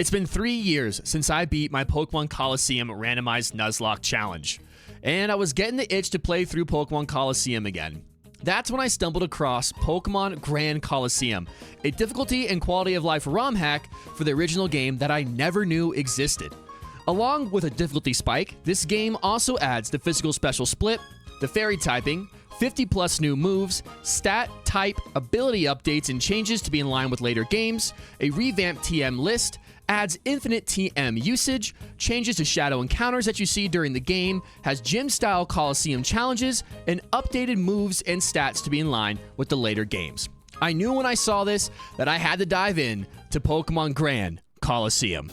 It's been 3 years since I beat my Pokémon Colosseum randomized Nuzlocke challenge, and I was getting the itch to play through Pokémon Colosseum again. That's when I stumbled across Pokémon Grand Colosseum, a difficulty and quality of life ROM hack for the original game that I never knew existed. Along with a difficulty spike, this game also adds the physical special split, the fairy typing, 50 plus new moves, stat, type, ability updates and changes to be in line with later games, a revamped TM list, adds infinite TM usage, changes to shadow encounters that you see during the game, has gym-style Colosseum challenges, and updated moves and stats to be in line with the later games. I knew when I saw this that I had to dive in to Pokémon Grand Colosseum.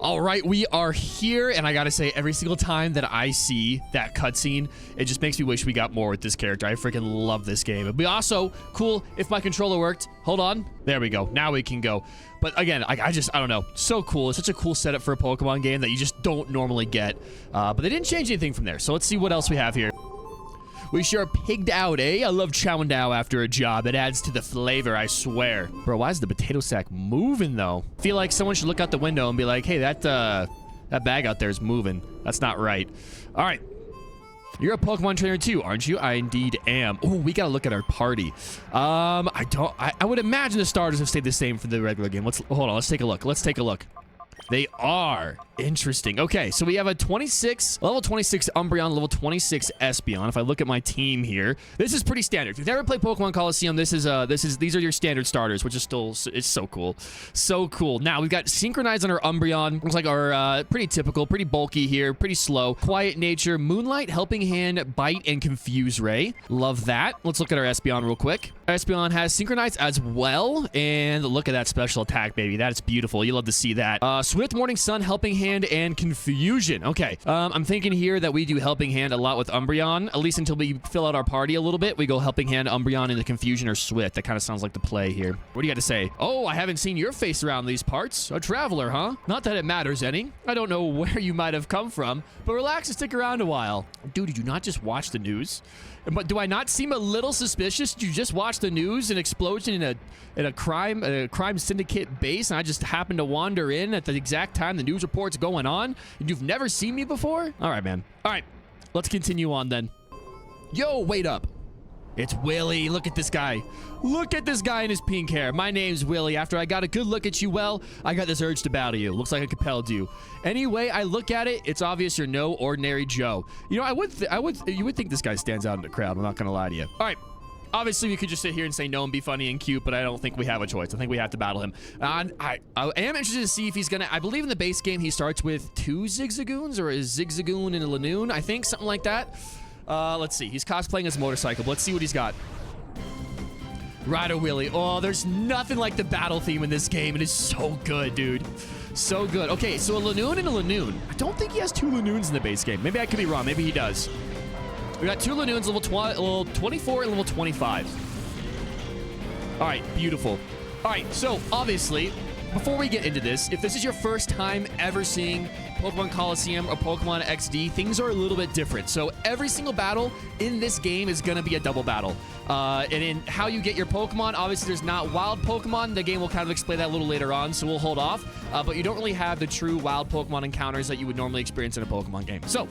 All right, we are here, and I gotta say, every single time that I see that cutscene, it just makes me wish we got more with this character. I freaking love this game. It'd be also cool if my controller worked. Hold on. There we go. Now we can go. But again, I don't know. So cool. It's such a cool setup for a Pokemon game that you just don't normally get. But they didn't change anything from there. So let's see what else we have here. We sure pigged out, eh? I love chowing down after a job. It adds to the flavor, I swear. Bro, why is the potato sack moving, though? I feel like someone should look out the window and be like, hey, that bag out there is moving. That's not right. All right. You're a Pokemon trainer, too, aren't you? I indeed am. Oh, we gotta look at our party. I would imagine the starters have stayed the same for the regular game. Hold on, let's take a look. Let's take a look. They are. Interesting. Okay, so we have a level 26 Umbreon, level 26 Espeon. If I look at my team here, this is pretty standard. If you've never played Pokemon Colosseum, these are your standard starters, which is still, it's so cool. So cool. Now, we've got Synchronized on our Umbreon. Looks like our pretty typical, pretty bulky here, pretty slow. Quiet Nature, Moonlight, Helping Hand, Bite, and Confuse Ray. Love that. Let's look at our Espeon real quick. Our Espeon has Synchronized as well, and look at that special attack, baby. That's beautiful. You love to see that. Swift Morning Sun, Helping Hand, and Confusion. Okay, I'm thinking here that we do Helping Hand a lot with Umbreon, at least until we fill out our party a little bit. We go Helping Hand, Umbreon, into Confusion or Swift. That kind of sounds like the play here. What do you got to say? Oh, I haven't seen your face around these parts. A traveler, huh? Not that it matters any. I don't know where you might have come from, but relax and stick around a while. Dude, did you not just watch the news? But do I not seem a little suspicious? Did you just watch the news? An explosion in a crime syndicate base, and I just happened to wander in at the exact time the news report's going on? And you've never seen me before? All right, man. All right, let's continue on then. Yo, wait up. It's Willy. Look at this guy. Look at this guy in his pink hair. My name's Willy. After I got a good look at you, well, I got this urge to battle you. Looks like I compelled you. Anyway, I look at it, it's obvious you're no ordinary Joe. You know, you would think this guy stands out in the crowd. I'm not gonna lie to you. All right. Obviously, we could just sit here and say no and be funny and cute, but I don't think we have a choice. I think we have to battle him. I am interested to see if he's gonna... I believe in the base game, he starts with 2 Zigzagoons, or a Zigzagoon and a Lanoon, I think, something like that. Let's see. He's cosplaying as a motorcycle. Let's see what he's got. Rider Willy. Oh, there's nothing like the battle theme in this game. It is so good, dude. So good. Okay, so a Lanoon and a Lanoon. I don't think he has 2 Lanoons in the base game. Maybe I could be wrong. Maybe he does. We got 2 Lanoons, level 24 and level 25. All right, beautiful. All right, so obviously, before we get into this, if this is your first time ever seeing Pokemon Colosseum or Pokemon XD, things are a little bit different. So every single battle in this game is going to be a double battle. And in how you get your Pokemon, obviously there's not wild Pokemon. The game will kind of explain that a little later on, so we'll hold off. But you don't really have the true wild Pokemon encounters that you would normally experience in a Pokemon game. So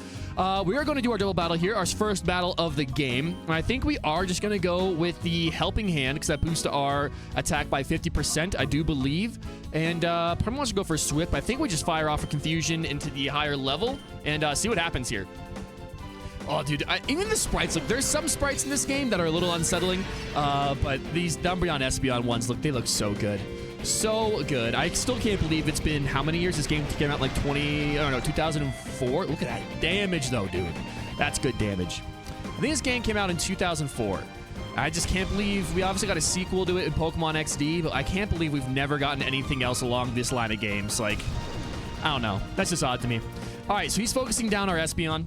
we are going to do our double battle here, our first battle of the game. And I think we are just going to go with the Helping Hand because that boosts our attack by 50%, I do believe. And probably wants to go for Swift. I think we just fire off a Confusion into the higher level and see what happens here. Oh, dude, even the sprites, look, there's some sprites in this game that are a little unsettling, but these Umbreon Espeon ones, look, they look so good. So good. I still can't believe it's been how many years this game came out, like 2004? Look at that damage, though, dude. That's good damage. I think this game came out in 2004. I just can't believe we obviously got a sequel to it in Pokemon XD, but I can't believe we've never gotten anything else along this line of games. Like, I don't know. That's just odd to me. All right, so he's focusing down our Espeon,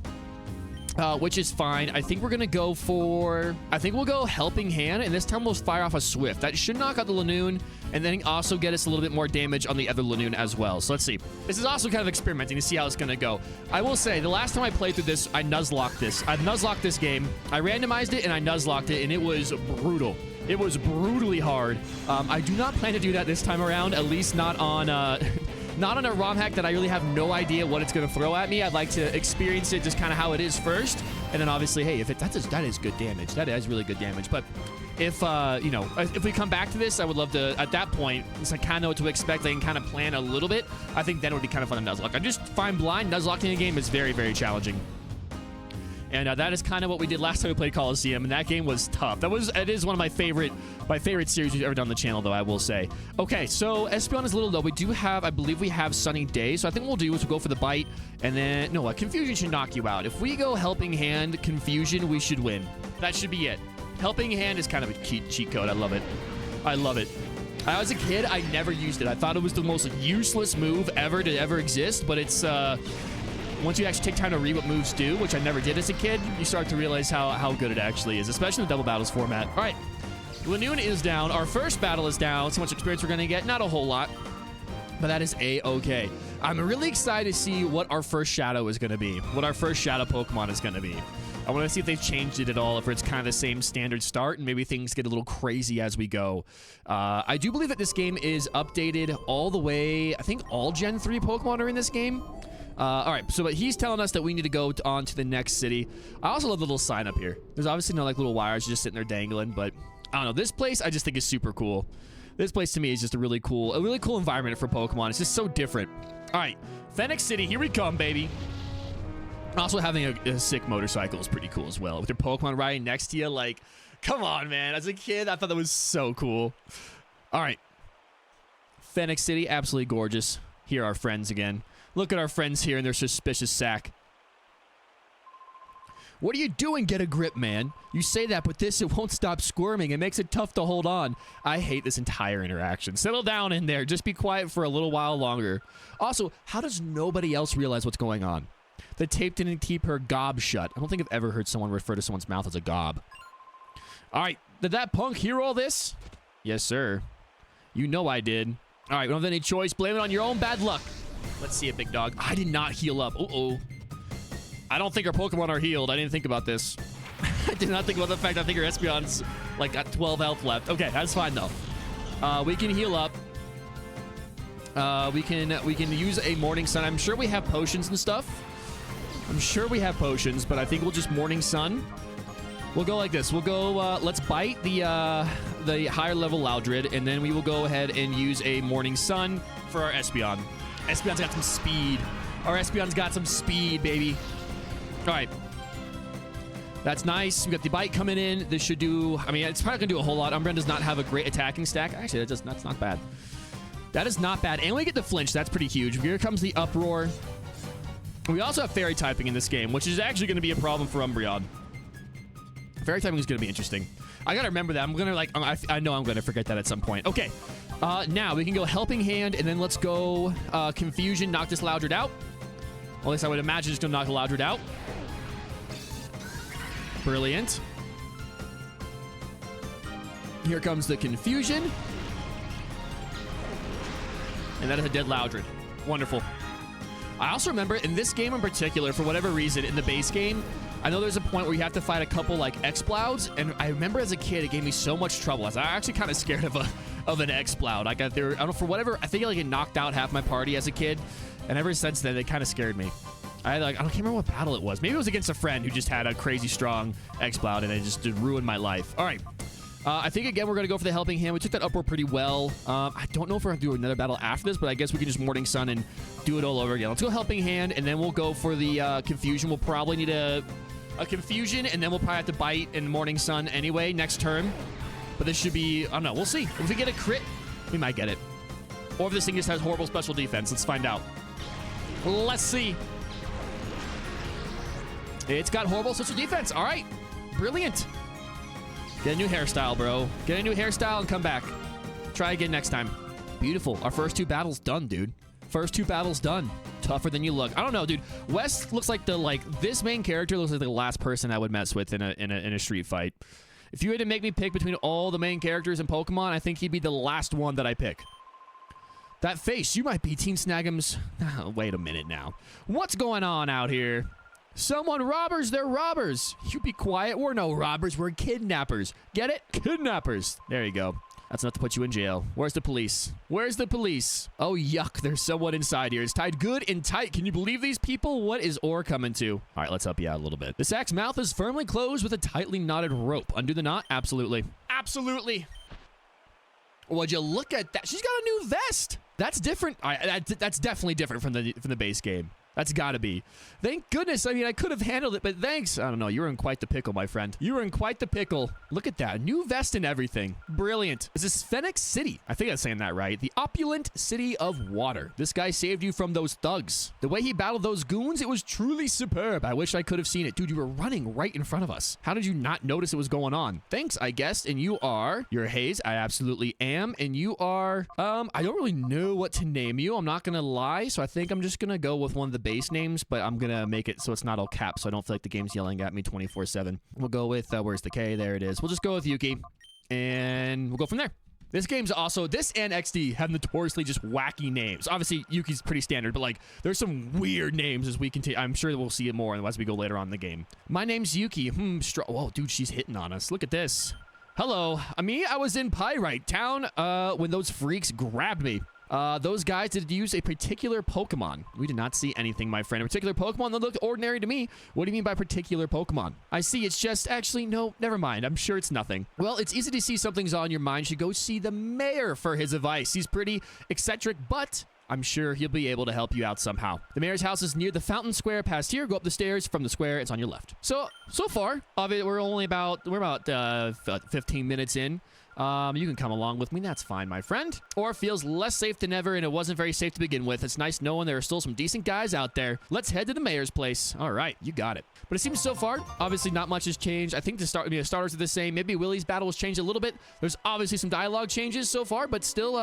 which is fine. I think we're going to go for... I think we'll go Helping Hand, and this time we'll fire off a Swift. That should knock out the Lanoon, and then also get us a little bit more damage on the other Lanoon as well. So let's see. This is also kind of experimenting to see how it's going to go. I will say, the last time I played through this, I Nuzlocked this. I Nuzlocked this game. I randomized it, and I Nuzlocked it, and it was brutal. It was brutally hard. I do not plan to do that this time around, at least not on... not on a ROM hack that I really have no idea what it's going to throw at me. I'd like to experience it just kind of how it is first. And then obviously, hey, if that is good damage. That is really good damage. But if, you know, if we come back to this, I would love to, at that point, since I kind of know what to expect, I can kind of plan a little bit. I think then it would be kind of fun to Nuzlocke. I just find blind Nuzlocking a game is very, very challenging. And that is kind of what we did last time we played Colosseum, and that game was tough. It is one of my favorite series we've ever done on the channel, though, I will say. Okay, so Espeon is a little low. We do have, I believe we have Sunny Day, so I think what we'll do is we'll go for the bite, and then, no, Confusion should knock you out. If we go Helping Hand, Confusion, we should win. That should be it. Helping Hand is kind of a cheat code. I love it. I love it. As a kid, I never used it. I thought it was the most useless move ever to ever exist, but it's, once you actually take time to read what moves do, which I never did as a kid, you start to realize how good it actually is, especially in the double battles format. All right, Lanoon is down. Our first battle is down. Let's see how much experience we're going to get. Not a whole lot, but that is A-okay. I'm really excited to see what our first Shadow is going to be, what our first Shadow Pokemon is going to be. I want to see if they've changed it at all, if it's kind of the same standard start, and maybe things get a little crazy as we go. I do believe that this game is updated all the way. I think all Gen 3 Pokemon are in this game. All right, so but he's telling us that we need to go on to the next city. I also love the little sign up here. There's obviously no like little wires just sitting there dangling, but I don't know. This place I just think is super cool. This place to me is just a really cool environment for Pokemon. It's just so different. All right, Phoenix City, here we come, baby. Also having a sick motorcycle is pretty cool as well. With your Pokemon riding next to you, like, come on, man. As a kid, I thought that was so cool. All right, Phoenix City, absolutely gorgeous. Here are our friends again. Look at our friends here in their suspicious sack. What are you doing? Get a grip, man. You say that, but this, it won't stop squirming. It makes it tough to hold on. I hate this entire interaction. Settle down in there. Just be quiet for a little while longer. Also, how does nobody else realize what's going on? The tape didn't keep her gob shut. I don't think I've ever heard someone refer to someone's mouth as a gob. All right. Did that punk hear all this? Yes, sir. You know I did. All right. We don't have any choice. Blame it on your own bad luck. Let's see it, big dog. I did not heal up. Uh-oh. I don't think our Pokemon are healed. I didn't think about this. I did not think about the fact I think our Espeon's like got 12 health left. Okay, that's fine though. We can heal up. We can use a Morning Sun. I'm sure we have potions and stuff. I'm sure we have potions, but I think we'll just Morning Sun. We'll go like this. We'll go, let's bite the higher level Loudred, and then we will go ahead and use a Morning Sun for our Espeon. Espeon's got some speed. Our Espeon's got some speed, baby. All right. That's nice. We got the bite coming in. This should do, I mean, it's probably going to do a whole lot. Umbreon does not have a great attacking stack. Actually, that's not bad. That is not bad. And we get the flinch. That's pretty huge. Here comes the Uproar. We also have Fairy typing in this game, which is actually going to be a problem for Umbreon. Fairy typing is going to be interesting. I got to remember that. I'm going to, like, I know I'm going to forget that at some point. Okay. Now, we can go Helping Hand, and then let's go Confusion, knock this Loudred out. Or at least I would imagine it's going to knock the Loudred out. Brilliant. Here comes the Confusion. And that is a dead Loudred. Wonderful. I also remember in this game in particular, for whatever reason, in the base game, I know there's a point where you have to fight a couple like X-Plouds, and I remember as a kid, it gave me so much trouble. I was actually kind of scared of an X-Ploud. I don't know, for whatever, I think I like it knocked out half my party as a kid, and ever since then, it kind of scared me. I can't remember what battle it was. Maybe it was against a friend who just had a crazy strong X-Ploud, and it just ruined my life. All right. I think, again, we're going to go for the Helping Hand. We took that upward pretty well. I don't know if we're going to do another battle after this, but I guess we can just Morning Sun and do it all over again. Let's go Helping Hand, and then we'll go for the Confusion. We'll probably need a Confusion, and then we'll probably have to Bite and Morning Sun anyway next turn. But this should be... I don't know. We'll see. If we get a crit, we might get it. Or if this thing just has horrible special defense. Let's find out. Let's see. It's got horrible special defense. All right. Brilliant. Get a new hairstyle, bro. Get a new hairstyle and come back. Try again next time. Beautiful. Our first 2 battles done, dude. First 2 battles done. Tougher than you look. I don't know, dude. West looks like this main character looks like the last person I would mess with in a street fight. If you had to make me pick between all the main characters in Pokemon, I think he'd be the last one that I pick. That face, you might be Teen Snag'em's... Wait a minute now. What's going on out here? Someone robbers, they're robbers. You be quiet. We're no robbers. We're kidnappers. Get it? Kidnappers. There you go. That's enough to put you in jail. Where's the police? Where's the police? Oh, yuck. There's someone inside here. It's tied good and tight. Can you believe these people? What is Orr coming to? All right, let's help you out a little bit. The sack's mouth is firmly closed with a tightly knotted rope. Undo the knot? Absolutely. Absolutely. Would you look at that? She's got a new vest. That's different. That's definitely different from the base game. That's gotta be. Thank goodness. I mean, I could have handled it, but thanks. I don't know. You were in quite the pickle, my friend. You were in quite the pickle. Look at that. New vest and everything. Brilliant. This is Phoenix City. I think I'm saying that right. The opulent city of water. This guy saved you from those thugs. The way he battled those goons, it was truly superb. I wish I could have seen it. Dude, you were running right in front of us. How did you not notice it was going on? Thanks, I guess. And you are... You're Hayes. I absolutely am. And you are... I don't really know what to name you. I'm not gonna lie. So I think I'm just gonna go with one of the base names, but I'm gonna make it so it's not all caps, so I don't feel like the game's yelling at me 24/7. We'll go with where's the K? There it is. We'll just go with Yuki, and we'll go from there. This game's also, this and XD have notoriously just wacky names. Obviously, Yuki's pretty standard, but like, there's some weird names as we continue. I'm sure we'll see it more as we go later on in the game. My name's Yuki. Whoa, dude, she's hitting on us. Look at this. Hello. I was in Pyrite Town when those freaks grabbed me. Those guys did use a particular Pokemon. We did not see anything, my friend. A particular Pokemon that looked ordinary to me. What do you mean by particular Pokemon? I see it's just... Actually, no, never mind. I'm sure it's nothing. Well, it's easy to see something's on your mind. You should go see the mayor for his advice. He's pretty eccentric, but... I'm sure he'll be able to help you out somehow. The mayor's house is near the fountain square. Past here, go up the stairs from the square. It's on your left. So far, we're about 15 minutes in. You can come along with me. That's fine, my friend. Or feels less safe than ever, and it wasn't very safe to begin with. It's nice knowing there are still some decent guys out there. Let's head to the mayor's place. All right, you got it. But it seems so far, obviously not much has changed. I think the starters are the same. Maybe Willie's battle has changed a little bit. There's obviously some dialogue changes so far, but still,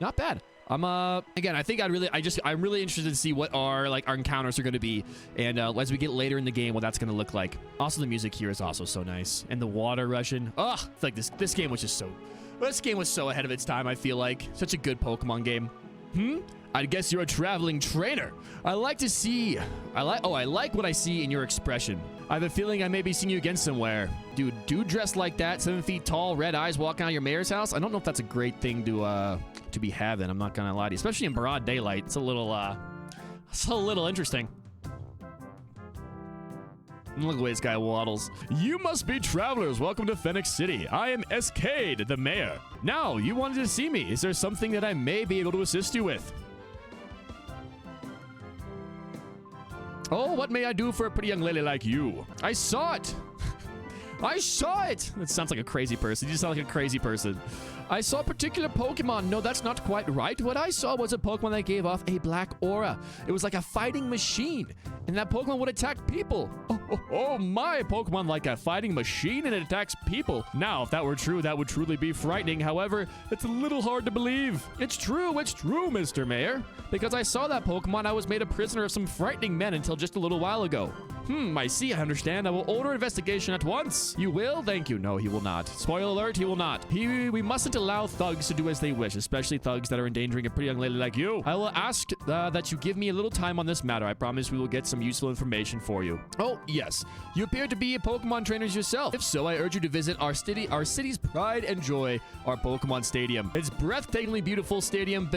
not bad. Again, I think I'm really interested to see what our encounters are going to be, and as we get later in the game, what that's going to look like. Also, the music here is also so nice, and the water rushing. Ugh, I feel like this game was just so... This game was so ahead of its time, I feel like. Such a good Pokemon game. I guess you're a traveling trainer. I like what I see in your expression. I have a feeling I may be seeing you again somewhere. Dude dressed like that, 7 feet tall, red eyes, walking out of your mayor's house. I don't know if that's a great thing to be having. I'm not gonna lie to you, especially in broad daylight. It's a little interesting. Look at the way this guy waddles. You must be travelers. Welcome to Phoenix City. I am Escade, the mayor. Now, you wanted to see me. Is there something that I may be able to assist you with? Oh, what may I do for a pretty young lady like you? I saw it. I saw it. That sounds like a crazy person. You just sound like a crazy person. I saw a particular Pokemon. No, that's not quite right. What I saw was a Pokemon that gave off a black aura. It was like a fighting machine, and that Pokemon would attack people. Oh, my Pokemon like a fighting machine, and it attacks people. Now, if that were true, that would truly be frightening. However, it's a little hard to believe. It's true, Mr. Mayor. Because I saw that Pokemon, I was made a prisoner of some frightening men until just a little while ago. I see. I understand. I will order investigation at once. You will? Thank you. No, he will not. Spoiler alert, he will not. We mustn't allow thugs to do as they wish, especially thugs that are endangering a pretty young lady like you. I will ask that you give me a little time on this matter. I promise we will get some useful information for you. Oh, yes. You appear to be a Pokemon trainers yourself. If so, I urge you to visit our city's pride and joy, our Pokemon Stadium. It's breathtakingly beautiful stadium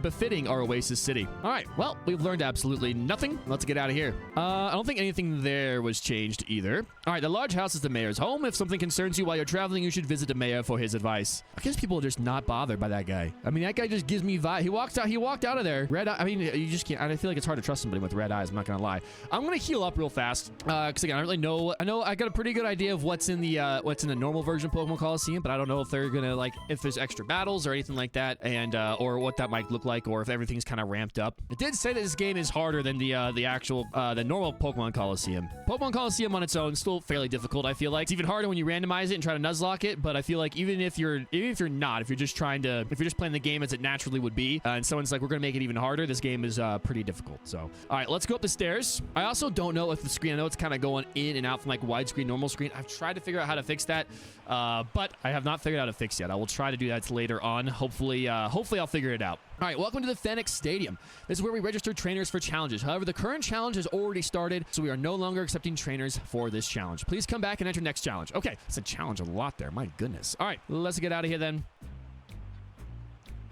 befitting our Oasis City. All right, well, we've learned absolutely nothing. Let's get out of here. I don't think anything there was changed either. All right, the large house is the mayor's home. If something concerns you while you're traveling, you should visit the mayor for his advice. I guess people are just not bothered by that guy. I mean, that guy just gives me vibe. He walked out of there. Red eye. I mean, you just can't. I feel like it's hard to trust somebody with red eyes. I'm not gonna lie. I'm gonna heal up real fast because again, I don't really know. I know I got a pretty good idea of what's in the normal version of Pokemon Colosseum, but I don't know if they're gonna if there's extra battles or anything like that, and or what that might look like, or if everything's kind of ramped up. It did say that this game is harder than the normal Pokemon Colosseum. Pokemon Colosseum on its own is still fairly difficult. I feel like it's even harder when you randomize it and try to Nuzlocke it. But I feel like if you're just playing the game as it naturally would be, and someone's like, we're gonna make it even harder, this game is pretty difficult. So, all right, let's go up the stairs. I also don't know if the screen, I know it's kind of going in and out from like widescreen, normal screen. I've tried to figure out how to fix that, but I have not figured out how to fix yet. I will try to do that later on. Hopefully I'll figure it out. All right, welcome to the Phoenix Stadium. This is where we register trainers for challenges. However, the current challenge has already started, so we are no longer accepting trainers for this challenge. Please come back and enter next challenge. Okay, it's a challenge a lot there. My goodness. All right, let's get out of here then.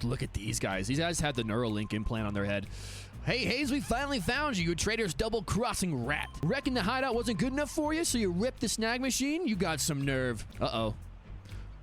Look at these guys. These guys had the Neuralink implant on their head. Hey, Hayes, we finally found you, you traitor's double-crossing rat. Reckon the hideout wasn't good enough for you, so you ripped the snag machine? You got some nerve. Uh-oh.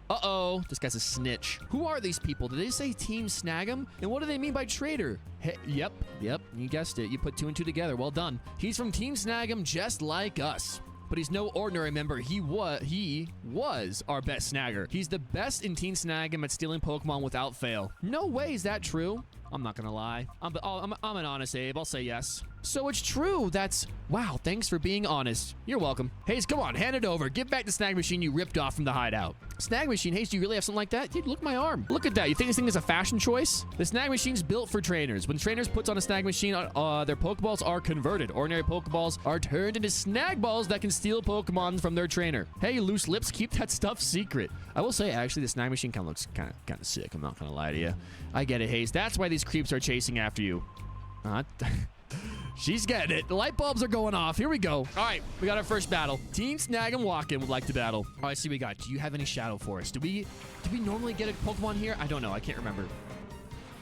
Uh-oh. This guy's a snitch. Who are these people? Did they say Team Snag'em? And what do they mean by traitor? Hey, yep. You guessed it. You put two and two together. Well done. He's from Team Snag'em just like us. But he's no ordinary member. He was our best snagger. He's the best in Team Snag'em at stealing Pokemon without fail. No way is that true. I'm not gonna lie. I'm an honest Abe. I'll say yes. So it's true. Wow, thanks for being honest. You're welcome. Hayes, come on, hand it over. Give back the snag machine you ripped off from the hideout. Snag machine? Hayes, do you really have something like that? Dude, look at my arm. Look at that. You think this thing is a fashion choice? The snag machine's built for trainers. When trainers puts on a snag machine, their Pokeballs are converted. Ordinary Pokeballs are turned into snag balls that can steal Pokemon from their trainer. Hey, loose lips, keep that stuff secret. I will say, actually, the snag machine kind of looks kind of sick. I'm not gonna lie to you. I get it, Hayes. That's why these creeps are chasing after you. She's getting it. The light bulbs are going off. Here we go. All right, we got our first battle. Team Snag'em Walkin' would like to battle. All right, see what we got. Do you have any Shadow Forest? Do we normally get a Pokemon here? I don't know. I can't remember.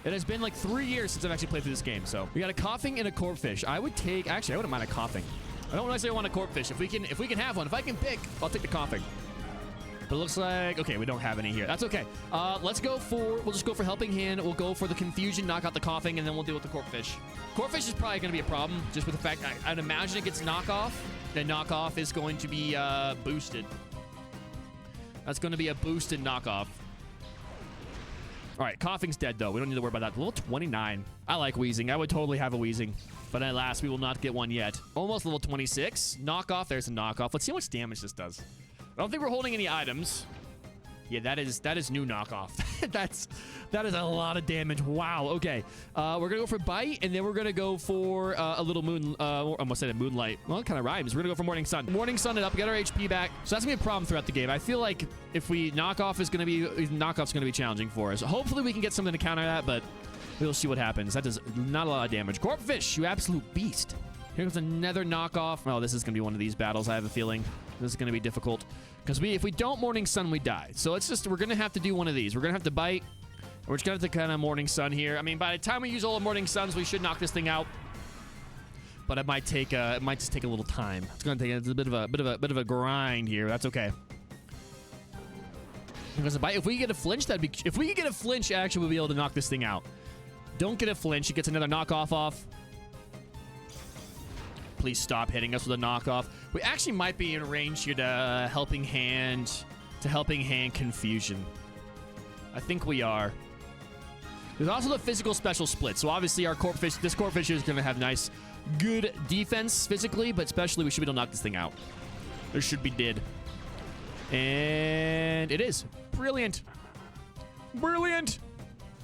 It has been like 3 years since I've actually played through this game. So we got a Coughing and a Corphish. I wouldn't mind a Coughing. I don't necessarily want a Corphish. If we can have one, if I can pick, I'll take the Coughing. But it looks like, okay, we don't have any here. That's okay. We'll just go for Helping Hand. We'll go for the Confusion, knock out the Coughing, and then we'll deal with the Corphish. Corphish is probably going to be a problem, just with the fact I'd imagine it gets Knockoff. Then Knockoff is going to be boosted. That's going to be a boosted Knockoff. All right, Coughing's dead, though. We don't need to worry about that. Level 29. I like Weezing. I would totally have a Weezing. But alas, we will not get one yet. Almost level 26. Knockoff. There's a Knockoff. Let's see how much damage this does. I don't think we're holding any items. Yeah, that is new Knockoff. that is a lot of damage. Wow. Okay. We're gonna go for Bite, and then we're gonna go for a little Moon. Almost said a Moonlight. Well, it kind of rhymes. We're gonna go for Morning Sun. Morning Sun it up. Get our HP back. So that's gonna be a problem throughout the game. I feel like if we Knockoff's gonna be challenging for us. Hopefully we can get something to counter that, but we'll see what happens. That does not a lot of damage. Corphish, you absolute beast. Here comes another Knockoff. Oh, this is going to be one of these battles, I have a feeling. This is going to be difficult. Because if we don't Morning Sun, we die. So we're going to have to do one of these. We're going to have to Bite. We're just going to have to kind of Morning Sun here. I mean, by the time we use all the Morning Suns, we should knock this thing out. But it might just take a little time. It's going to take a bit of a grind here. That's okay. Because if we get a flinch, if we get a flinch, actually, we'll be able to knock this thing out. Don't get a flinch. It gets another Knockoff off. Please stop hitting us with a Knockoff. We actually might be in range here to Helping Hand Confusion. I think we are. There's also the physical special split. So obviously this Corphish is going to have nice, good defense physically, but especially we should be able to knock this thing out. It should be dead. And it is. Brilliant. Brilliant.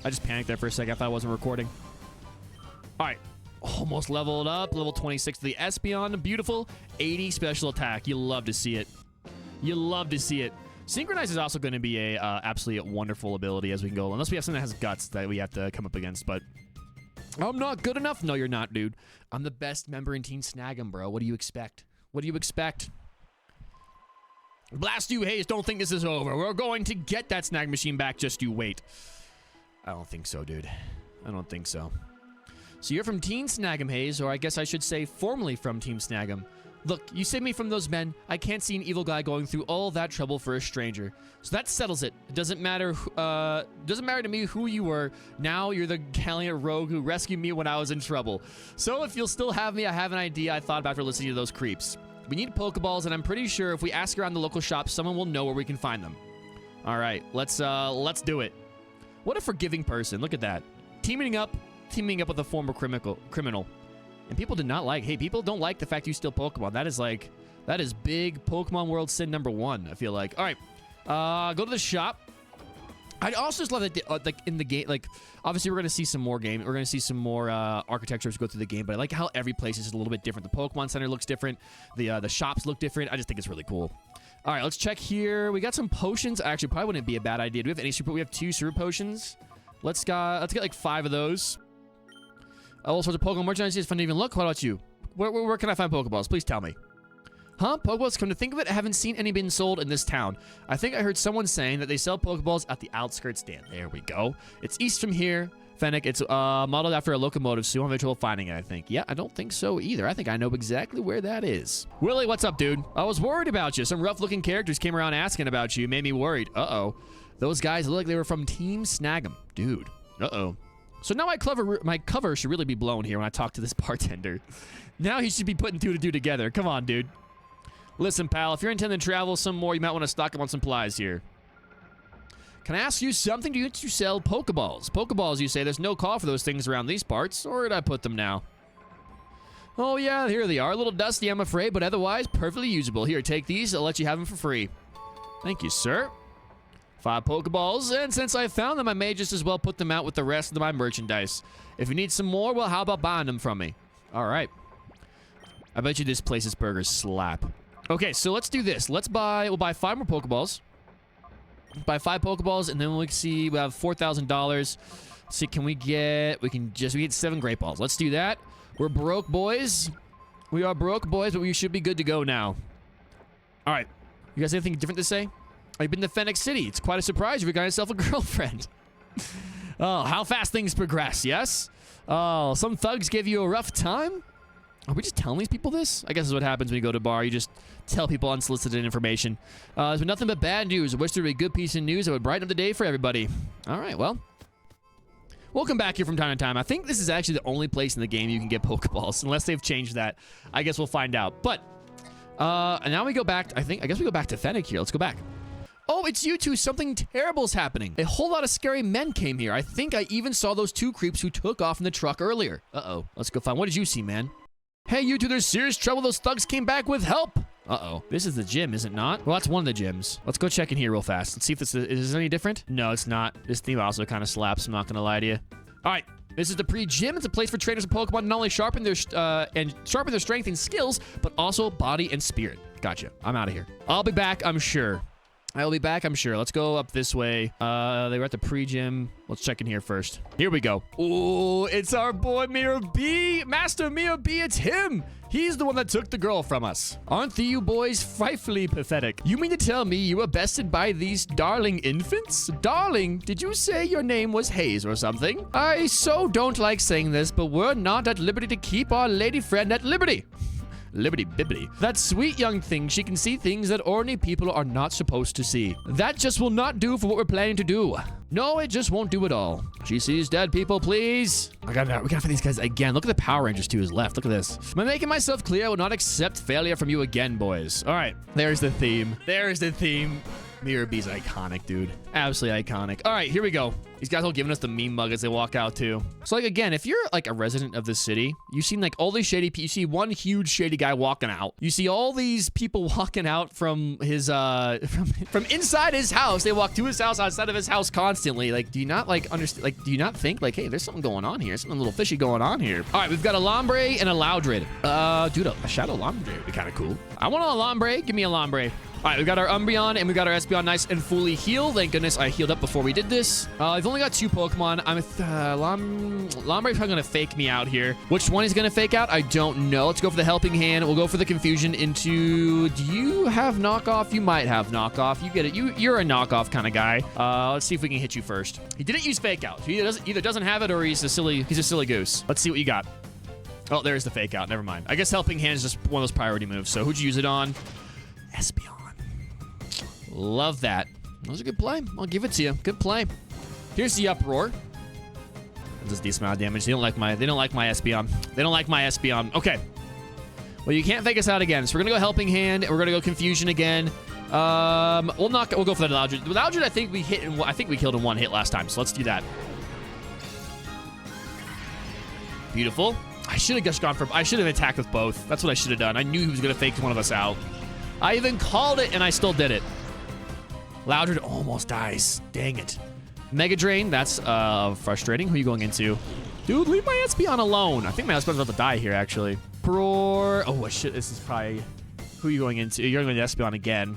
I just panicked there for a second. I thought I wasn't recording. All right. Almost leveled up. Level 26 to the Espeon. Beautiful. 80 special attack. You love to see it. You love to see it. Synchronize is also going to be a absolutely wonderful ability as we can go. Unless we have something that has guts that we have to come up against. But I'm not good enough. No, you're not, dude. I'm the best member in Team Snag'em, bro. What do you expect? What do you expect? Blast you, Hayes. Don't think this is over. We're going to get that snag machine back. Just you wait. I don't think so, dude. I don't think so. So you're from Team Snag'em, Hayes, or I guess I should say formerly from Team Snag'em. Look, you saved me from those men. I can't see an evil guy going through all that trouble for a stranger. So that settles it. It doesn't matter to me who you were. Now you're the gallant rogue who rescued me when I was in trouble. So if you'll still have me, I have an idea I thought about for listening to those creeps. We need Pokeballs, and I'm pretty sure if we ask around the local shop, someone will know where we can find them. All right, let's do it. What a forgiving person. Look at that. Teaming up with a former criminal. And people did not like, hey, people don't like the fact you steal Pokemon. That is big Pokemon World sin number 1, I feel like. All right, go to the shop. I also just love that, like, in the game, like, obviously we're going to see some more game. We're going to see some more architecture as we go through the game, but I like how every place is just a little bit different. The Pokemon Center looks different. The shops look different. I just think it's really cool. All right, let's check here. We got some potions. Actually, probably wouldn't be a bad idea. Do we have any super? We have 2 super potions. Let's get like 5 of those. All sorts of Pokemon merchandise. It's fun to even look. What about you? Where can I find Pokeballs? Please tell me. Huh? Pokeballs? Come to think of it, I haven't seen any being sold in this town. I think I heard someone saying that they sell Pokeballs at the outskirts stand. There we go. It's east from here. Fennec, it's modeled after a locomotive, so you won't have trouble finding it, I think. Yeah, I don't think so either. I think I know exactly where that is. Willie, what's up, dude? I was worried about you. Some rough-looking characters came around asking about you. Made me worried. Uh-oh. Those guys look like they were from Team Snag'em. Dude. Uh-oh. So now my cover should really be blown here when I talk to this bartender. Now he should be putting 2 to 2 together. Come on, dude. Listen, pal, if you're intending to travel some more, you might want to stock up on supplies here. Can I ask you something? Do you sell Pokeballs? Pokeballs, you say. There's no call for those things around these parts. Or did I put them now? Oh, yeah, here they are. A little dusty, I'm afraid, but otherwise perfectly usable. Here, take these. I'll let you have them for free. Thank you, sir. 5 Pokeballs, and since I found them, I may just as well put them out with the rest of my merchandise. If you need some more, well, how about buying them from me? All right. I bet you this place's burgers slap. Okay, so let's do this. We'll buy 5 more Pokeballs. Buy 5 Pokeballs, and then we can see we have $4,000. See, we get 7 Great Balls. Let's do that. We're broke, boys. We are broke, boys, but we should be good to go now. All right. You guys have anything different to say? I've been to Fennec City. It's quite a surprise if you got yourself a girlfriend. Oh, how fast things progress, yes? Oh, some thugs gave you a rough time? Are we just telling these people this? I guess is what happens when you go to a bar. You just tell people unsolicited information. There's been nothing but bad news. I wish there would be a good piece of news that would brighten up the day for everybody. All right, well. We'll come back here from time to time. I think this is actually the only place in the game you can get Pokeballs, unless they've changed that. I guess we'll find out. But, and now we go back, I guess we go back to Fennec here. Let's go back. Oh, it's you two. Something terrible's happening. A whole lot of scary men came here. I think I even saw those 2 creeps who took off in the truck earlier. Uh-oh. Let's go find. What did you see, man? Hey, you two, there's serious trouble. Those thugs came back with help. Uh-oh. This is the gym, is it not? Well, that's one of the gyms. Let's go check in here real fast. Let's see if this is any different. No, it's not. This theme also kind of slaps. I'm not going to lie to you. All right. This is the pre-gym. It's a place for trainers of Pokemon to not only sharpen their strength and skills, but also body and spirit. Gotcha. I'm out of here. I'll be back, I'm sure. I'll be back, I'm sure. Let's go up this way. They were at the pre-gym. Let's check in here first. Here we go. Oh, it's our boy Mirror B. Master Mirror B, it's him. He's the one that took the girl from us. Aren't you boys frightfully pathetic? You mean to tell me you were bested by these darling infants? Darling, did you say your name was Hayes or something? I so don't like saying this, but we're not at liberty to keep our lady friend at liberty. Liberty bibbity. That sweet young thing, she can see things that ordinary people are not supposed to see. That just will not do for what we're planning to do. No, it just won't do at all. She sees dead people, please. We gotta find these guys again. Look at the Power Rangers to his left. Look at this. Am I making myself clear? I will not accept failure from you again, boys. All right. There's the theme. There's the theme. Mirror B's iconic, dude. Absolutely iconic. All right, here we go. These guys all giving us the meme mug as they walk out, too. So, like, again, if you're, like, a resident of this city, you've seen, like, all these shady people. You see one huge shady guy walking out. You see all these people walking out from his, from inside his house. They walk to his house, outside of his house constantly. Like, do you not, like, understand? Like, do you not think, like, hey, there's something going on here? Something a little fishy going on here. All right, we've got a Lombre and a Loudred. Dude, a Shadow Lombre would be kind of cool. I want a Lombre. Give me a Lombre. All right, we've got our Umbreon and we got our Espeon nice and fully healed. Thank goodness I healed up before we did this. I've only got 2 Pokemon. Lombre's probably going to fake me out here. Which one is going to fake out? I don't know. Let's go for the Helping Hand. We'll go for the Confusion into... Do you have knockoff? You might have knockoff. You get it. You're a knockoff kind of guy. Let's see if we can hit you first. He didn't use fake out. He either doesn't have it or he's a silly goose. Let's see what you got. Oh, there's the fake out. Never mind. I guess Helping Hand is just one of those priority moves. So who'd you use it on? Espeon. Love that. That was a good play. I'll give it to you. Good play. Here's the Uproar. That does a decent amount of damage. They don't like my Espeon. They don't like my Espeon. Okay. Well, you can't fake us out again. So we're gonna go Helping Hand and we're gonna go Confusion again. We'll go for the Loudred. The Loudred, I think we killed in 1 hit last time. So let's do that. Beautiful. I should have just gone for... I should have attacked with both. That's what I should have done. I knew he was going to fake one of us out. I even called it, and I still did it. Loudred almost dies. Dang it. Mega Drain. That's frustrating. Who are you going into? Dude, leave my Espeon alone. I think my Espeon's about to die here, actually. Roar. Oh, shit. This is probably... Who are you going into? You're going to Espeon again.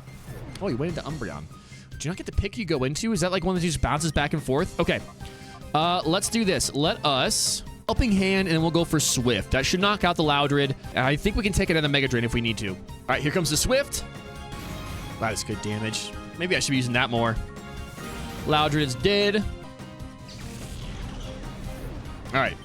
Oh, you went into Umbreon. Do you not get to pick who you go into? Is that like one that just bounces back and forth? Okay. Let's do this. Let us... Helping Hand, and then we'll go for Swift. That should knock out the Loudred. I think we can take another Mega Drain if we need to. All right, here comes the Swift. That is good damage. Maybe I should be using that more. Loudred is dead. All right,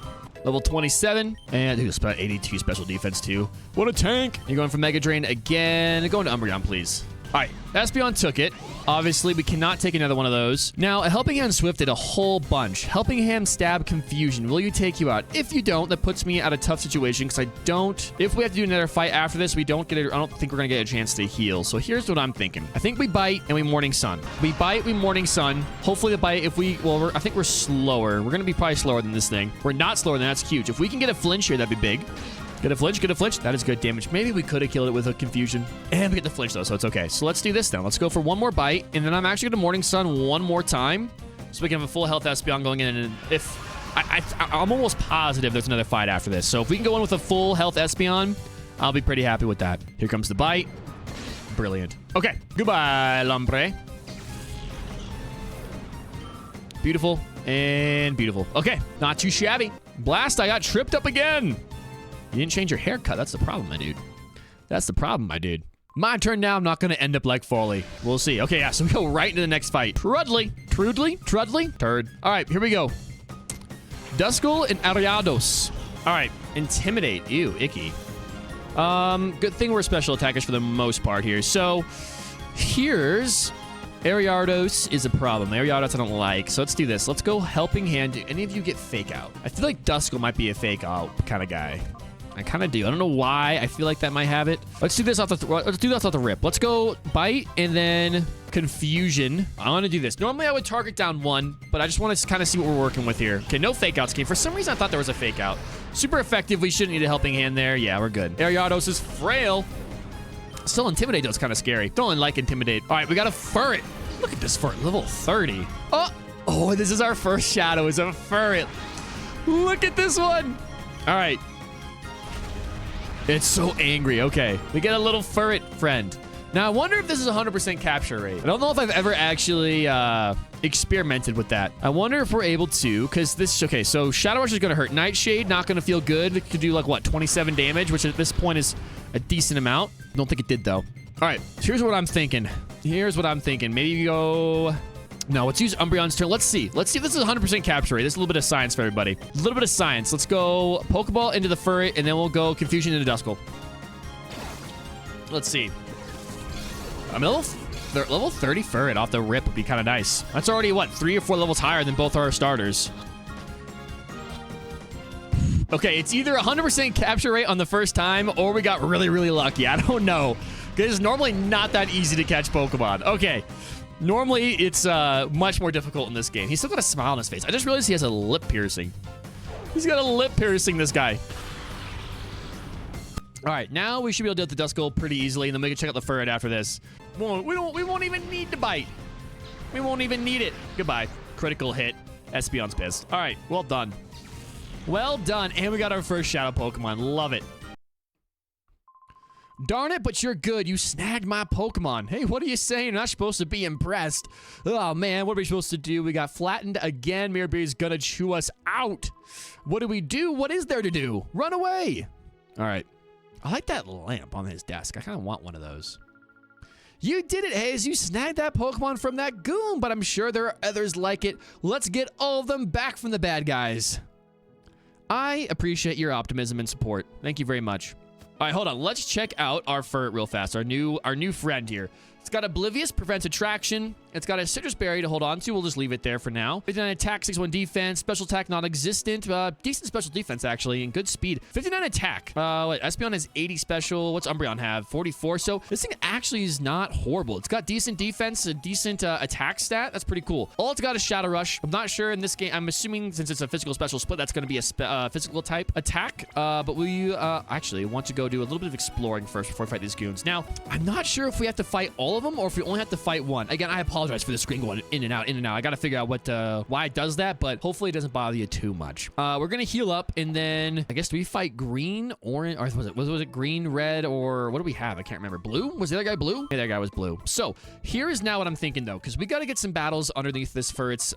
level 27. And dude, it's about 82 special defense, too. What a tank. You're going for Mega Drain again. Go into Umbreon, please. All right, Espeon took it. Obviously, we cannot take another one of those. Now, a Helping Hand Swift did a whole bunch. Helping Hand Stab Confusion. Will you take you out? If you don't, that puts me at a tough situation because I don't... If we have to do another fight after this, I don't think we're going to get a chance to heal. So here's what I'm thinking. I think we bite and we Morning Sun. We bite, we Morning Sun. Hopefully the bite, if we... Well, I think we're slower. We're going to be probably slower than this thing. We're not slower than that's huge. If we can get a flinch here, that'd be big. Get a flinch, get a flinch. That is good damage. Maybe we could have killed it with a Confusion. And we get the flinch, though, so it's okay. So let's do this now. Let's go for one more bite, and then I'm actually going to Morning Sun one more time, so we can have a full health Espeon going in. And if... I'm almost positive there's another fight after this. So if we can go in with a full health Espeon, I'll be pretty happy with that. Here comes the bite. Brilliant. Okay. Goodbye, Lombre. Beautiful and beautiful. Okay. Not too shabby. Blast, I got tripped up again. You didn't change your haircut. That's the problem, my dude. That's the problem, my dude. My turn now. I'm not going to end up like Foley. We'll see. Okay, yeah, so we go right into the next fight. Trudley. Turd. All right, here we go. Duskull and Ariados. All right, Intimidate. Ew, icky. Good thing we're special attackers for the most part here. So, here's... Ariados is a problem. Ariados I don't like. So let's do this. Let's go Helping Hand. Do any of you get Fake Out? I feel like Duskull might be a Fake Out kind of guy. I kind of do. I don't know why. I feel like that might have it. Let's do this off the rip. Let's go Bite and then Confusion. I want to do this. Normally I would target down 1, but I just want to kind of see what we're working with here. Okay, no Fake Outs came. For some reason I thought there was a Fake Out. Super effective. We shouldn't need a Helping Hand there. Yeah, we're good. Ariados is frail. Still, Intimidate though is kind of scary. Don't like Intimidate. All right, we got a Furret. Look at this Furret, level 30. Oh, this is our first Shadow, is a Furret. Look at this one. All right. It's so angry. Okay, we get a little Furret friend. Now, I wonder if this is 100% capture rate. I don't know if I've ever actually experimented with that. I wonder if we're able to, because this... Okay, so Shadow Rush is going to hurt. Nightshade, not going to feel good. It could do, like, what, 27 damage, which at this point is a decent amount. Don't think it did, though. All right, here's what I'm thinking. Maybe you go... No, let's use Umbreon's turn. Let's see. Let's see if this is 100% capture rate. This is a little bit of science for everybody. A little bit of science. Let's go Pokeball into the Furret, and then we'll go Confusion into Duskull. Let's see. I'm level 30 Furret off the rip would be kind of nice. That's already, what, 3 or 4 levels higher than both our starters. Okay, it's either 100% capture rate on the first time, or we got really, really lucky. I don't know. Because it's normally not that easy to catch Pokemon. Okay. Normally, it's much more difficult in this game. He's still got a smile on his face. I just realized he has a lip piercing. He's got a lip piercing, this guy. All right, now we should be able to do the Duskull pretty easily, and then we can check out the Furret after this. We won't even need to bite. We won't even need it. Goodbye. Critical hit. Espeon's pissed. All right, well done. Well done, and we got our first Shadow Pokemon. Love it. Darn it, but you're good. You snagged my Pokemon. Hey, what are you saying? You're not supposed to be impressed. Oh, man, what are we supposed to do? We got flattened again. Mirror Beer's gonna chew us out. What do we do? What is there to do? Run away. All right. I like that lamp on his desk. I kind of want one of those. You did it, Hayes. You snagged that Pokemon from that goon, but I'm sure there are others like it. Let's get all of them back from the bad guys. I appreciate your optimism and support. Thank you very much. All right, hold on. Let's check out our Furret real fast. Our new friend here. It's got Oblivious, prevents attraction. It's got a Citrus Berry to hold on to. We'll just leave it there for now. 59 attack, 61 defense, special attack non-existent. Decent special defense, actually, and good speed. 59 attack. Wait, Espeon has 80 special. What's Umbreon have? 44. So this thing actually is not horrible. It's got decent defense, a decent attack stat. That's pretty cool. All it's got is Shadow Rush. I'm not sure in this game. I'm assuming since it's a physical special split, that's going to be a physical type attack. But we actually want to go do a little bit of exploring first before we fight these goons. Now, I'm not sure if we have to fight all of them or if we only have to fight one. Again, I apologize for the screen going in and out, in and out. I got to figure out why it does that, but hopefully it doesn't bother you too much. We're going to heal up, and then I guess do we fight green, orange, or was it green, red, or what do we have? I can't remember. Blue? Was the other guy blue? Yeah, that guy was blue. So here is now what I'm thinking, though, because we got to get some battles underneath this Furret's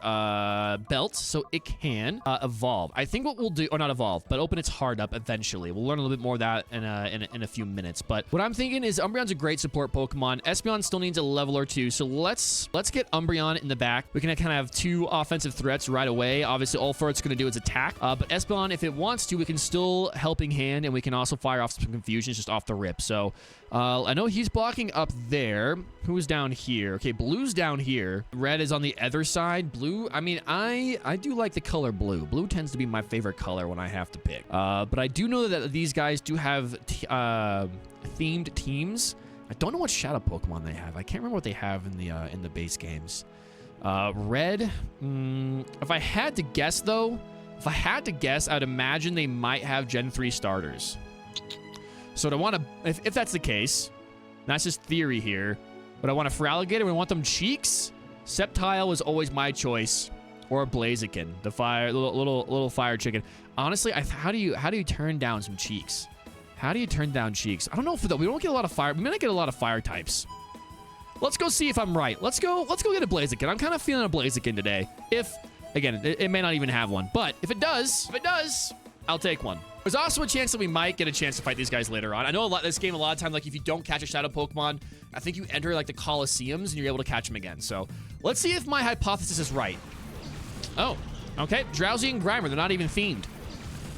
belt so it can evolve. I think what we'll do, or not evolve, but open its heart up eventually. We'll learn a little bit more of that in a few minutes. But what I'm thinking is Umbreon's a great support Pokemon. Espeon still needs a level or two, so let's get Umbreon in the back. We can kind of have two offensive threats right away. Obviously, all Furret's going to do is attack, but Espeon, if it wants to, we can still helping hand, and we can also fire off some confusions just off the rip. So I know he's blocking up there. Who's down here? Okay, Blue's down here. Red is on the other side. Blue, I mean, I do like the color blue. Blue tends to be my favorite color when I have to pick. But I do know that these guys do have themed teams. I don't know what shadow Pokemon they have. I can't remember what they have in the base games. Red, if I had to guess, though, I'd imagine they might have Gen 3 starters. So I want to, if that's the case, that's just theory here, but I want a Feraligatr. We want them cheeks. Sceptile was always my choice, or a Blaziken, the little fire chicken. Honestly, how do you turn down some cheeks? How do you turn down cheeks? I don't know if we don't get a lot of fire. We may not get a lot of fire types. Let's go see if I'm right. Let's go get a Blaziken. I'm kind of feeling a Blaziken today. Again, it may not even have one, but if it does, I'll take one. There's also a chance that we might get a chance to fight these guys later on. I know this game a lot of times, like if you don't catch a shadow Pokemon, I think you enter like the Colosseums and you're able to catch them again. So let's see if my hypothesis is right. Oh, okay. Drowsy and Grimer, they're not even themed.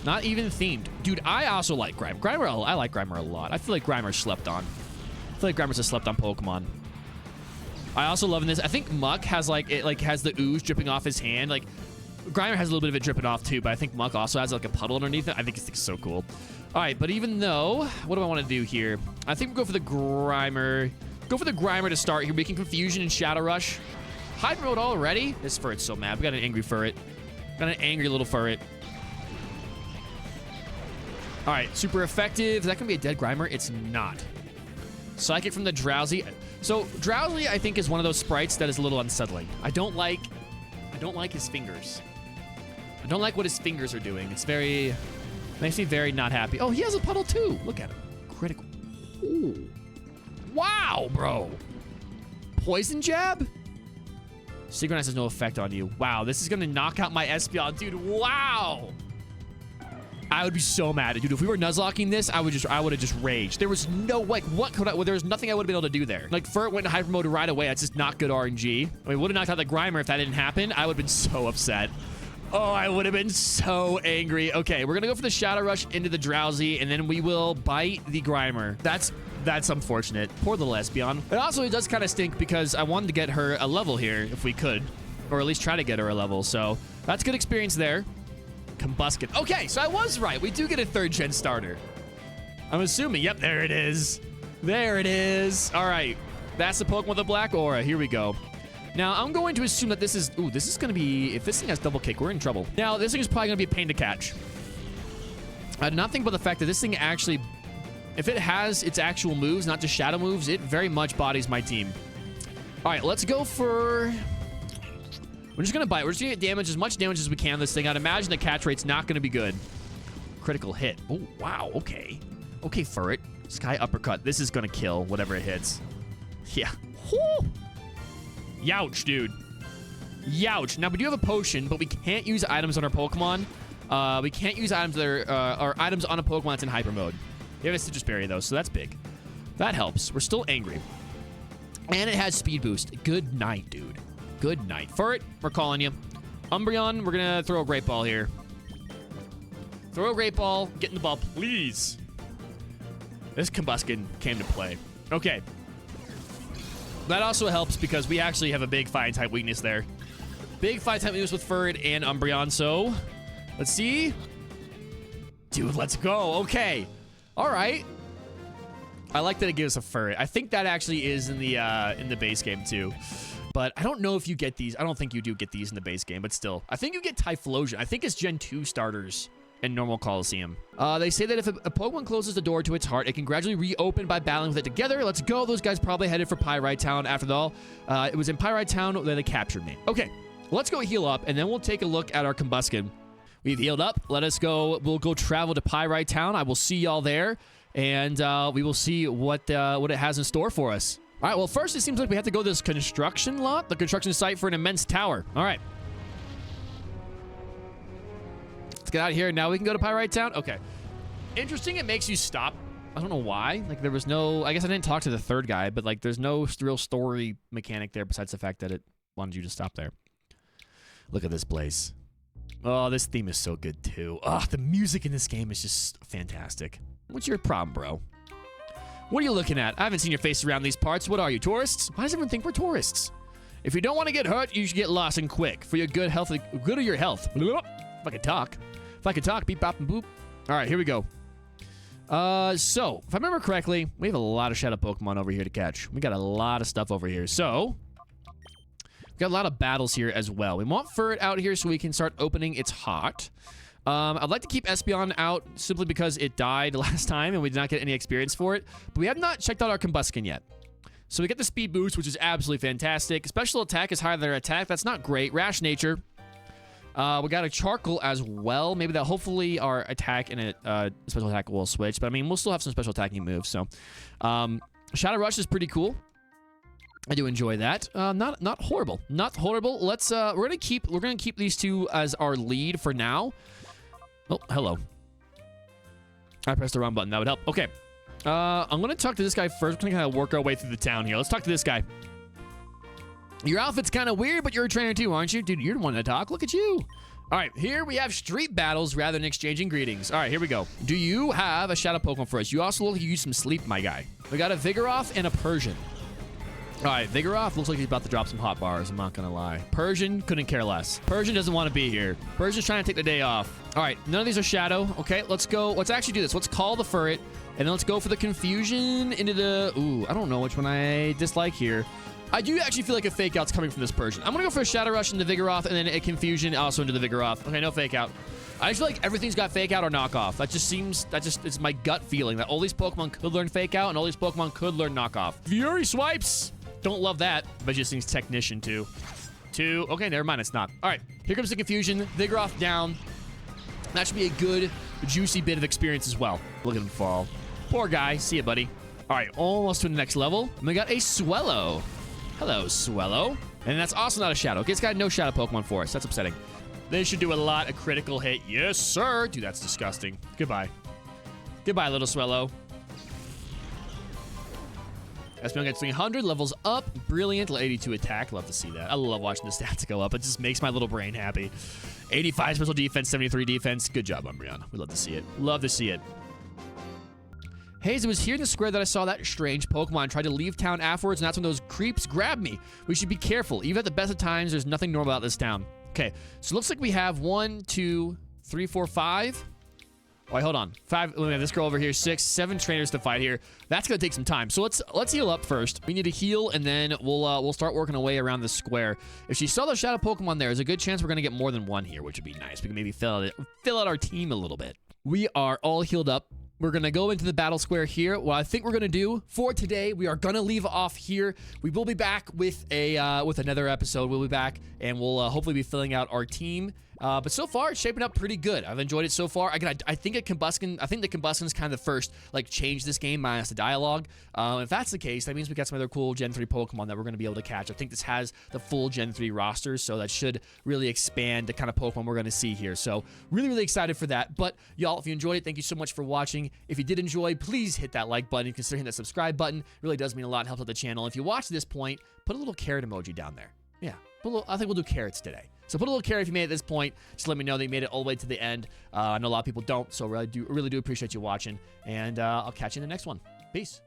Not even themed. Dude, I also like Grimer. I like Grimer a lot. I feel like Grimer's slept on. I feel like Grimer's a slept on Pokemon. I also love in this. I think Muck has has the ooze dripping off his hand. Like Grimer has a little bit of it dripping off too, but I think Muck also has like a puddle underneath it. I think it's so cool. All right, but even though, what do I want to do here? I think we'll go for the Grimer. Go for the Grimer to start here. Making Confusion and Shadow Rush. Hybrid mode already? This Furret's so mad. We got an angry Furret. Got an angry little Furret. All right, super effective. Is that going to be a dead Grimer? It's not. Psychic from the Drowsy. So Drowsy, I think, is one of those sprites that is a little unsettling. I don't like his fingers. I don't like what his fingers are doing. Makes me very not happy. Oh, he has a puddle too. Look at him. Critical. Ooh. Wow, bro. Poison Jab? Synchronize has no effect on you. Wow, this is going to knock out my Espeon. Dude, wow. I would be so mad. Dude, if we were Nuzlocking this, I would have just raged. There was no, there was nothing I would have been able to do there. Like, Furret went into hyper mode right away. That's just not good RNG. I mean, would have knocked out the Grimer if that didn't happen. I would have been so upset. Oh, I would have been so angry. Okay, we're going to go for the Shadow Rush into the Drowsy, and then we will bite the Grimer. That's unfortunate. Poor little Espeon. It also does kind of stink because I wanted to get her a level here if we could, or at least try to get her a level. So that's good experience there. Combuskin. Okay, so I was right. We do get a 3rd gen starter. I'm assuming. Yep, there it is. There it is. All right. That's the Pokemon with the black aura. Here we go. Now, I'm going to assume that this is... Ooh, this is going to be... If this thing has double kick, we're in trouble. Now, this thing is probably going to be a pain to catch. I did not think about the fact that this thing actually... If it has its actual moves, not just shadow moves, it very much bodies my team. All right, let's go for... We're just going to bite. We're just going to get damage, as much damage as we can on this thing. I'd imagine the catch rate's not going to be good. Critical hit. Oh, wow. Okay. Okay, Furret. Sky uppercut. This is going to kill whatever it hits. Yeah. Whoo! Youch, dude. Youch. Now, we do have a potion, but we can't use items on our Pokemon. We can't use items that are items on a Pokemon that's in hyper mode. We have a Citrus Berry, though, so that's big. That helps. We're still angry. And it has speed boost. Good night, dude. Good night. Furret, we're calling you. Umbreon, we're going to throw a Great Ball here. Throw a Great Ball. Get in the ball, please. This Combuskin came to play. Okay. That also helps because we actually have a big Fire-type weakness there. Big Fire-type weakness with Furret and Umbreon, so... Let's see. Dude, let's go. Okay. All right. I like that it gives us a Furret. I think that actually is in the base game, too. But I don't know if you get these. I don't think you do get these in the base game, but still. I think you get Typhlosion. I think it's Gen 2 starters in normal Colosseum. They say that if a Pokemon closes the door to its heart, it can gradually reopen by battling with it together. Let's go. Those guys probably headed for Pyrite Town after all. It was in Pyrite Town that they captured me. Okay, let's go heal up, and then we'll take a look at our Combuskin. We've healed up. Let us go. We'll go travel to Pyrite Town. I will see y'all there, and we will see what it has in store for us. All right, well, first, it seems like we have to go to this construction lot, the construction site for an immense tower. All right. Let's get out of here. Now we can go to Pyrite Town. Okay. Interesting, it makes you stop. I don't know why. Like, there was no... I guess I didn't talk to the third guy, but, like, there's no real story mechanic there besides the fact that it wanted you to stop there. Look at this place. Oh, this theme is so good, too. Oh, the music in this game is just fantastic. What's your problem, bro? What are you looking at? I haven't seen your face around these parts. What are you, tourists? Why does everyone think we're tourists? If you don't want to get hurt, you should get lost and quick. For your good health, good of your health. If I could talk. If I could talk, beep, bop, and boop. All right, here we go. So, if I remember correctly, we have a lot of Shadow Pokemon over here to catch. We got a lot of stuff over here. So, we got a lot of battles here as well. We want Furret out here so we can start opening its heart. I'd like to keep Espeon out simply because it died last time and we did not get any experience for it. But we have not checked out our Combuskin yet. So we get the speed boost, which is absolutely fantastic. Special attack is higher than their attack. That's not great. Rash nature. We got a Charcoal as well. Maybe that hopefully our attack and special attack will switch. But I mean, we'll still have some special attacking moves. So Shadow Rush is pretty cool. I do enjoy that. Not horrible. Not horrible. Let's we're gonna keep these two as our lead for now. Oh, hello. I pressed the wrong button. That would help. Okay. I'm going to talk to this guy first. We're going to kind of work our way through the town here. Let's talk to this guy. Your outfit's kind of weird, but you're a trainer too, aren't you? Dude, you're the one to talk. Look at you. All right, here we have street battles rather than exchanging greetings. All right, here we go. Do you have a Shadow Pokemon for us? You also look like you use some sleep, my guy. We got a Vigoroth and a Persian. All right, Vigoroth looks like he's about to drop some hot bars. I'm not going to lie. Persian couldn't care less. Persian doesn't want to be here. Persian's trying to take the day off. All right, none of these are Shadow. Okay, let's go. Let's actually do this. Let's call the Furret, and then let's go for the Confusion into the... Ooh, I don't know which one I dislike here. I do actually feel like a Fake Out's coming from this Persian. I'm going to go for a Shadow Rush into Vigoroth, and then a Confusion also into the Vigoroth. Okay, no Fake Out. I just feel like everything's got Fake Out or Knockoff. That just seems... It's my gut feeling that all these Pokemon could learn Fake Out, and all these Pokemon could learn Knockoff. Fury Swipes! Don't love that, but it just seems Technician too. Okay, never mind, it's not. All right, here comes the Confusion. Vigoroth down. That should be a good, juicy bit of experience as well. Look at him fall. Poor guy. See ya, buddy. All right, almost to the next level. And we got a Swellow. Hello, Swellow. And that's also not a Shadow. Okay, it's got no Shadow Pokemon for us. That's upsetting. They should do a lot of critical hit. Yes, sir. Dude, that's disgusting. Goodbye. Goodbye, little Swellow. Espeon gets 300, levels up. Brilliant. 82 attack. Love to see that. I love watching the stats go up. It just makes my little brain happy. 85 special defense, 73 defense. Good job, Umbreon. We love to see it. Love to see it. Hayes, it was here in the square that I saw that strange Pokemon. Tried to leave town afterwards, and that's when those creeps grabbed me. We should be careful. Even at the best of times, there's nothing normal about this town. Okay, so it looks like we have 1, 2, 3, 4, 5. Wait, hold on. 5. We have this girl over here. 6, 7 trainers to fight here. That's gonna take some time. So let's heal up first. We need to heal, and then we'll start working our way around the square. If she saw the shadow Pokemon there, there's a good chance we're gonna get more than one here, which would be nice. We can maybe fill out our team a little bit. We are all healed up. We're going to go into the battle square here. What I think we're going to do for today, we are going to leave off here. We will be back with another episode. We'll be back, and we'll hopefully be filling out our team. But so far, it's shaping up pretty good. I've enjoyed it so far. Again, I think the Combustion's kind of the first, like, change this game minus the dialogue. If that's the case, that means we got some other cool Gen 3 Pokemon that we're going to be able to catch. I think this has the full Gen 3 roster, so that should really expand the kind of Pokemon we're going to see here. So really, really excited for that. But y'all, if you enjoyed it, thank you so much for watching. If you did enjoy, please hit that like button. Consider hitting that subscribe button. It really does mean a lot and helps out the channel. If you watch this point, put a little carrot emoji down there. Yeah, I think we'll do carrots today. So put a little carrot if you made it at this point. Just let me know that you made it all the way to the end. I know a lot of people don't, so really do appreciate you watching. And I'll catch you in the next one. Peace.